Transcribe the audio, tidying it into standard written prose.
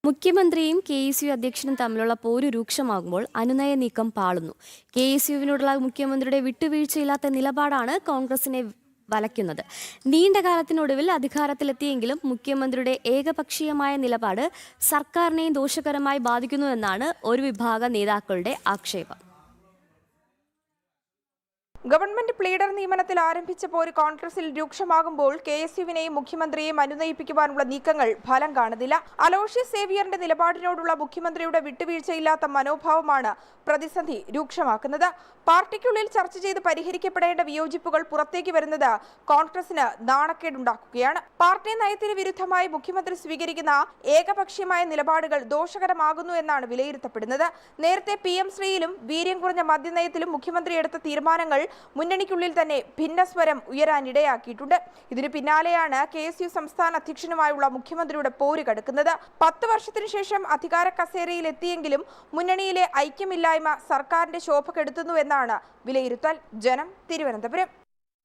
മുഖ്യമന്ത്രിയും KSU അധ്യക്ഷനും തമ്മിലുള്ള പോര് രൂക്ഷമാകുമ്പോൾ അനുനയ നീക്കം പാളുന്നു. KSUവിനോടുള്ള മുഖ്യമന്ത്രിയുടെ വിട്ടുവീഴ്ചയില്ലാത്ത നിലപാടാണ് കോൺഗ്രസിനെ വലയ്ക്കുന്നത്. നീണ്ടകാലത്തിനൊടുവിൽ അധികാരത്തിലെത്തിയെങ്കിലും മുഖ്യമന്ത്രിയുടെ ഏകപക്ഷീയമായ നിലപാട് സർക്കാരിനെയും ദോഷകരമായി ബാധിക്കുന്നുവെന്നാണ് ഒരു വിഭാഗം നേതാക്കളുടെ ആക്ഷേപം. ഗവൺമെന്റ് പ്ലീഡർ നിയമനത്തിൽ ആരംഭിച്ച പോര് കോൺഗ്രസിൽ രൂക്ഷമാകുമ്പോൾ KSUവിനെയും മുഖ്യമന്ത്രിയെയും അനുനയിപ്പിക്കുവാനുള്ള നീക്കങ്ങൾ ഫലം കാണുന്നില്ല. അലോഷ്യസ് സേവിയറിന്റെ നിലപാടിനോടുള്ള മുഖ്യമന്ത്രിയുടെ വിട്ടുവീഴ്ചയില്ലാത്ത മനോഭാവമാണ് പ്രതിസന്ധി രൂക്ഷമാക്കുന്നത്. പാർട്ടിക്കുള്ളിൽ ചർച്ച ചെയ്ത് പരിഹരിക്കപ്പെടേണ്ട വിയോജിപ്പുകൾ പുറത്തേക്ക് വരുന്നത് കോൺഗ്രസിന് നാണക്കേടുണ്ടാക്കുകയാണ്. പാർട്ടി നയത്തിന് വിരുദ്ധമായി മുഖ്യമന്ത്രി സ്വീകരിക്കുന്ന ഏകപക്ഷീയമായ നിലപാടുകൾ ദോഷകരമാകുന്നു എന്നാണ് വിലയിരുത്തപ്പെടുന്നത്. നേരത്തെ PM ശ്രീയിലും വീര്യം കുറഞ്ഞ മദ്യനയത്തിലും മുഖ്യമന്ത്രി എടുത്ത തീരുമാനങ്ങൾ മുന്നണിക്കുള്ളിൽ തന്നെ ഭിന്നസ്വരം ഉയരാനിടയാക്കിയിട്ടുണ്ട്. ഇതിനു പിന്നാലെയാണ് KSU സംസ്ഥാന അധ്യക്ഷനുമായുള്ള മുഖ്യമന്ത്രിയുടെ പോര് കടുക്കുന്നത്. 10 വർഷത്തിനു ശേഷം അധികാര കസേരയിൽ എത്തിയെങ്കിലും മുന്നണിയിലെ ഐക്യമില്ലായ്മ സർക്കാരിന്റെ ശോഭ കെടുത്തുന്നുവെന്നാണ് വിലയിരുത്തൽ. ജനം, തിരുവനന്തപുരം.